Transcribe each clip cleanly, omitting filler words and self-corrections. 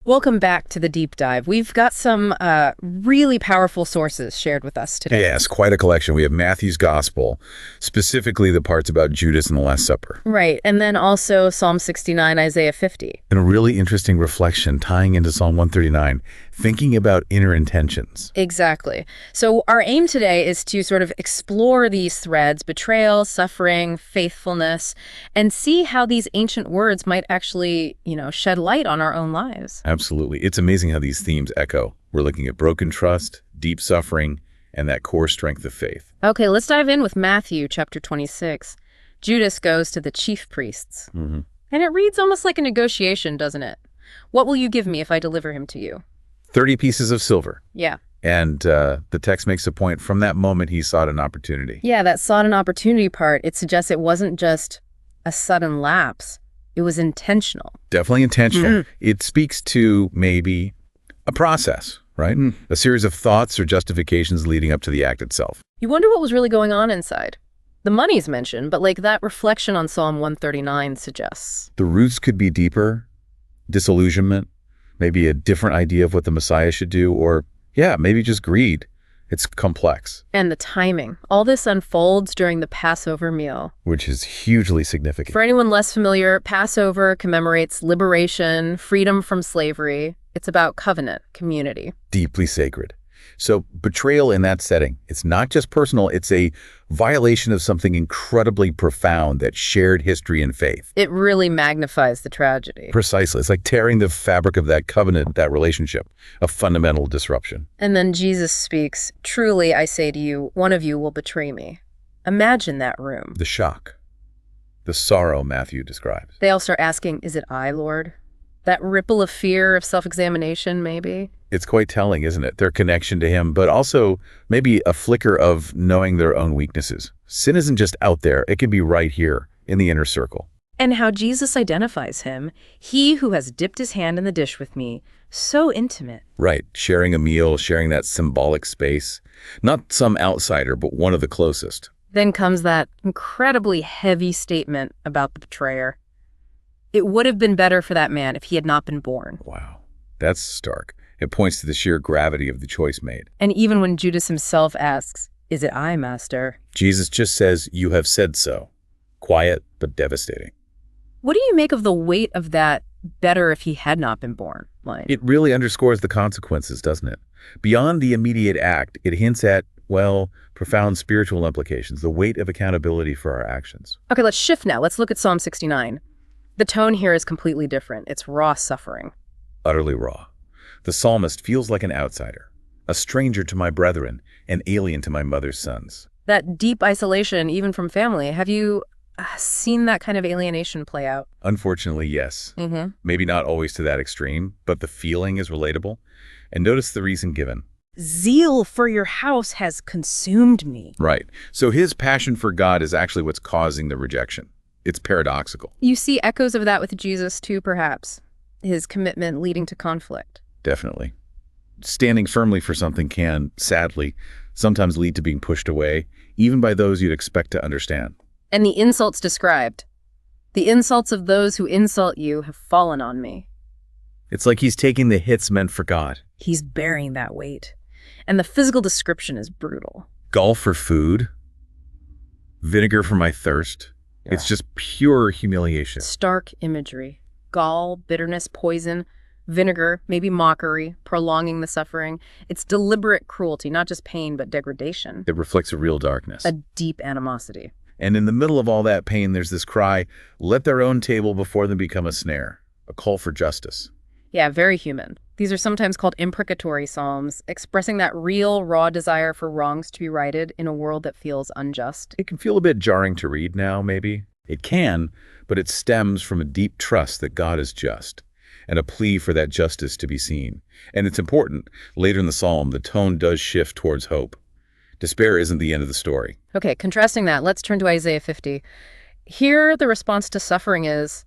Welcome back to the deep dive. We've got some really powerful sources shared with us today. Yes, quite a collection. We have Matthew's Gospel, specifically the parts about Judas and the Last Supper. Right, and then also Psalm 69, Isaiah 50. And a really interesting reflection tying into Psalm 139, thinking about inner intentions. Exactly. So our aim today is to sort of explore these threads, betrayal, suffering, faithfulness, and see how these ancient words might actually, shed light on our own lives. Absolutely. It's amazing how these themes echo. We're looking at broken trust, deep suffering, and that core strength of faith. Okay, let's dive in with Matthew chapter 26. Judas goes to the chief priests. And it reads almost like a negotiation, doesn't it? What will you give me if I deliver him to you? 30 pieces of silver. Yeah. And the text makes a point. From that moment, he sought an opportunity. Yeah, that sought an opportunity part, it suggests it wasn't just a sudden lapse. It was intentional. Definitely intentional. It speaks to maybe a process, right? A series of thoughts or justifications leading up to the act itself. You wonder what was really going on inside. The money's mentioned, but like that reflection on Psalm 139 suggests. The roots could be deeper, disillusionment, maybe a different idea of what the Messiah should do, or, maybe just greed. It's complex. And the timing. All this unfolds during the Passover meal, Which is hugely significant. For anyone less familiar, Passover commemorates liberation, freedom from slavery. It's about covenant, community. Deeply sacred. So betrayal in that setting, it's not just personal, it's a violation of something incredibly profound, that shared history and faith. It really magnifies the tragedy. Precisely. It's like tearing the fabric of that covenant, that relationship, a fundamental disruption. And then Jesus speaks, "Truly, I say to you, one of you will betray me." Imagine that room. The shock, the sorrow Matthew describes. They all start asking, "Is it I, Lord?" That ripple of fear, of self-examination, maybe. It's quite telling, isn't it? Their connection to him, but also maybe a flicker of knowing their own weaknesses. Sin isn't just out there. It can be right here in the inner circle. And how Jesus identifies him, he who has dipped his hand in the dish with me, so intimate. Right. Sharing a meal, sharing that symbolic space. Not some outsider, but one of the closest. Then comes that incredibly heavy statement about the betrayer. It would have been better for that man if he had not been born. Wow. That's stark. It points to the sheer gravity of the choice made. And even when Judas himself asks, "Is it I, Master?" Jesus just says, "You have said so." Quiet, but devastating. What do you make of the weight of that "better if he had not been born" line? It really underscores the consequences, doesn't it? Beyond the immediate act, it hints at, profound spiritual implications, the weight of accountability for our actions. Okay, let's shift now. Let's look at Psalm 69. The tone here is completely different. It's raw suffering. Utterly raw. The psalmist feels like an outsider, a stranger to my brethren, an alien to my mother's sons. That deep isolation, even from family. Have you seen that kind of alienation play out? Unfortunately, yes. Maybe not always to that extreme, but the feeling is relatable. And notice the reason given. Zeal for your house has consumed me. Right. So his passion for God is actually what's causing the rejection. It's paradoxical. You see echoes of that with Jesus too, perhaps. His commitment leading to conflict. Definitely. Standing firmly for something can, sadly, sometimes lead to being pushed away, even by those you'd expect to understand. And the insults described. The insults of those who insult you have fallen on me. It's like he's taking the hits meant for God. He's bearing that weight. And the physical description is brutal. Gall for food, vinegar for my thirst. It's just pure humiliation. Stark imagery. Gall, bitterness, poison, vinegar, maybe mockery, prolonging the suffering. It's deliberate cruelty, not just pain, but degradation. It reflects a real darkness. A deep animosity. And in the middle of all that pain, there's this cry, let their own table before them become a snare, a call for justice. Yeah, very human. These are sometimes called imprecatory psalms, expressing that real, raw desire for wrongs to be righted in a world that feels unjust. It can feel a bit jarring to read now, maybe. It can, but it stems from a deep trust that God is just, and a plea for that justice to be seen. And it's important. Later in the psalm, the tone does shift towards hope. Despair isn't the end of the story. Okay, contrasting that, let's turn to Isaiah 50. Here, the response to suffering is,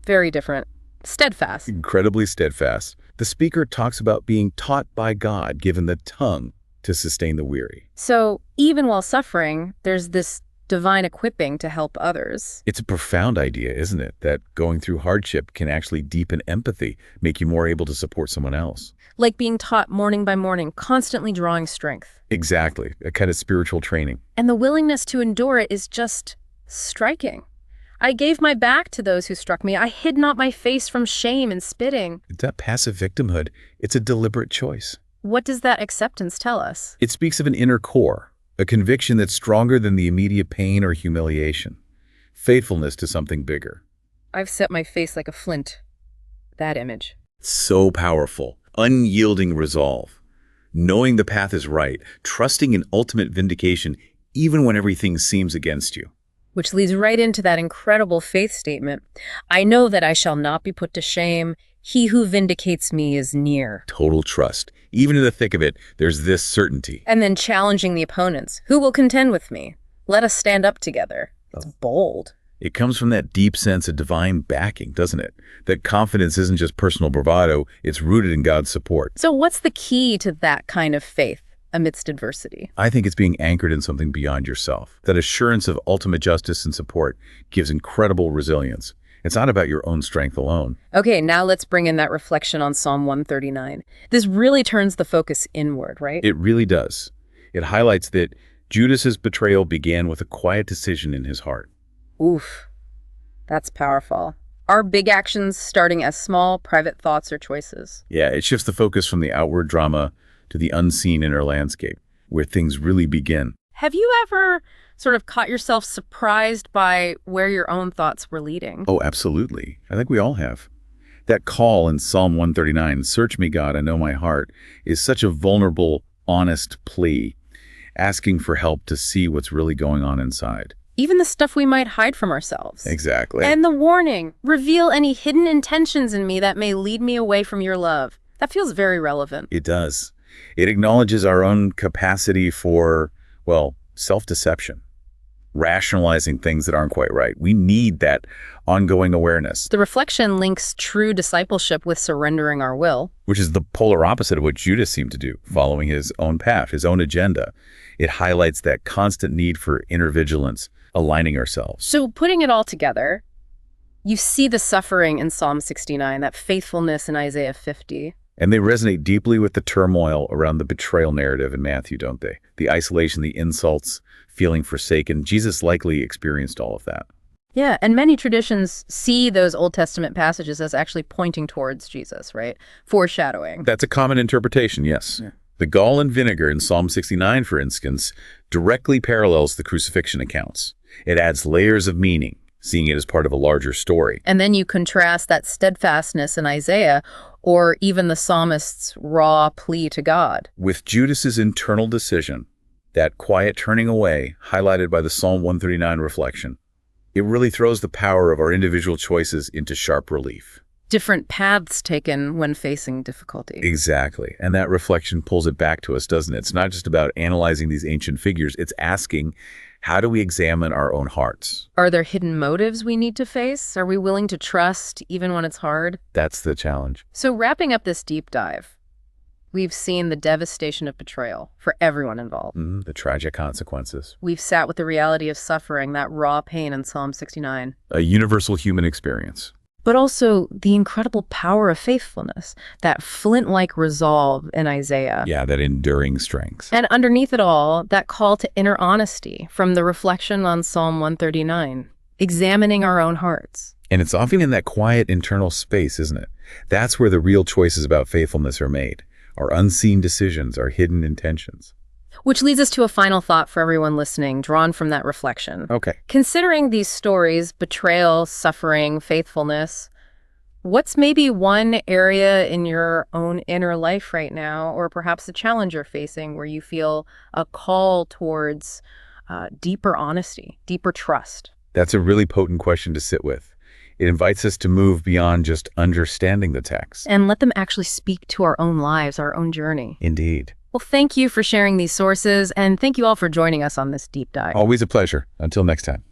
very different. Steadfast. Incredibly steadfast. The speaker talks about being taught by God, given the tongue to sustain the weary. So even while suffering, there's this divine equipping to help others. It's a profound idea, isn't it? That going through hardship can actually deepen empathy, make you more able to support someone else. Like being taught morning by morning, constantly drawing strength. Exactly, a kind of spiritual training. And the willingness to endure it is just striking. I gave my back to those who struck me. I hid not my face from shame and spitting. It's that passive victimhood. It's a deliberate choice. What does that acceptance tell us? It speaks of an inner core, a conviction that's stronger than the immediate pain or humiliation. Faithfulness to something bigger. I've set my face like a flint. That image. So powerful. Unyielding resolve. Knowing the path is right. Trusting in ultimate vindication even when everything seems against you. Which leads right into that incredible faith statement. I know that I shall not be put to shame. He who vindicates me is near. Total trust. Even in the thick of it, there's this certainty. And then challenging the opponents. Who will contend with me? Let us stand up together. It's bold. It comes from that deep sense of divine backing, doesn't it? That confidence isn't just personal bravado, it's rooted in God's support. So what's the key to that kind of faith amidst adversity? I think it's being anchored in something beyond yourself. That assurance of ultimate justice and support gives incredible resilience. It's not about your own strength alone. Okay, now let's bring in that reflection on Psalm 139. This really turns the focus inward, right? It really does. It highlights that Judas's betrayal began with a quiet decision in his heart. Oof, that's powerful. Are big actions starting as small, private thoughts or choices? Yeah, it shifts the focus from the outward drama to the unseen inner landscape, where things really begin. Have you ever sort of caught yourself surprised by where your own thoughts were leading? Oh, absolutely. I think we all have. That call in Psalm 139, "Search me, God, I know my heart," is such a vulnerable, honest plea, asking for help to see what's really going on inside. Even the stuff we might hide from ourselves. Exactly. And the warning, reveal any hidden intentions in me that may lead me away from your love. That feels very relevant. It does. It acknowledges our own capacity for, well, self-deception, rationalizing things that aren't quite right. We need that ongoing awareness. The reflection links true discipleship with surrendering our will. Which is the polar opposite of what Judas seemed to do, following his own path, his own agenda. It highlights that constant need for inner vigilance, aligning ourselves. So putting it all together, you see the suffering in Psalm 69, that faithfulness in Isaiah 50. And they resonate deeply with the turmoil around the betrayal narrative in Matthew, don't they? The isolation, the insults, feeling forsaken. Jesus likely experienced all of that. Yeah, and many traditions see those Old Testament passages as actually pointing towards Jesus, right? Foreshadowing. That's a common interpretation, yes. Yeah. The gall and vinegar in Psalm 69, for instance, directly parallels the crucifixion accounts. It adds layers of meaning, seeing it as part of a larger story. And then you contrast that steadfastness in Isaiah, or even the psalmist's raw plea to God, with Judas's internal decision, that quiet turning away, highlighted by the Psalm 139 reflection. It really throws the power of our individual choices into sharp relief. Different paths taken when facing difficulty. Exactly. And that reflection pulls it back to us, doesn't it? It's not just about analyzing these ancient figures. It's asking, how do we examine our own hearts? Are there hidden motives we need to face? Are we willing to trust even when it's hard? That's the challenge. So wrapping up this deep dive, we've seen the devastation of betrayal for everyone involved. The tragic consequences. We've sat with the reality of suffering, that raw pain in Psalm 69. A universal human experience. But also the incredible power of faithfulness, that flint-like resolve in Isaiah. Yeah, that enduring strength. And underneath it all, that call to inner honesty from the reflection on Psalm 139, examining our own hearts. And it's often in that quiet internal space, isn't it? That's where the real choices about faithfulness are made. Our unseen decisions, our hidden intentions. Which leads us to a final thought for everyone listening, drawn from that reflection. Okay. Considering these stories, betrayal, suffering, faithfulness, what's maybe one area in your own inner life right now, or perhaps a challenge you're facing, where you feel a call towards deeper honesty, deeper trust? That's a really potent question to sit with. It invites us to move beyond just understanding the text. And let them actually speak to our own lives, our own journey. Indeed. Well, thank you for sharing these sources, and thank you all for joining us on this deep dive. Always a pleasure. Until next time.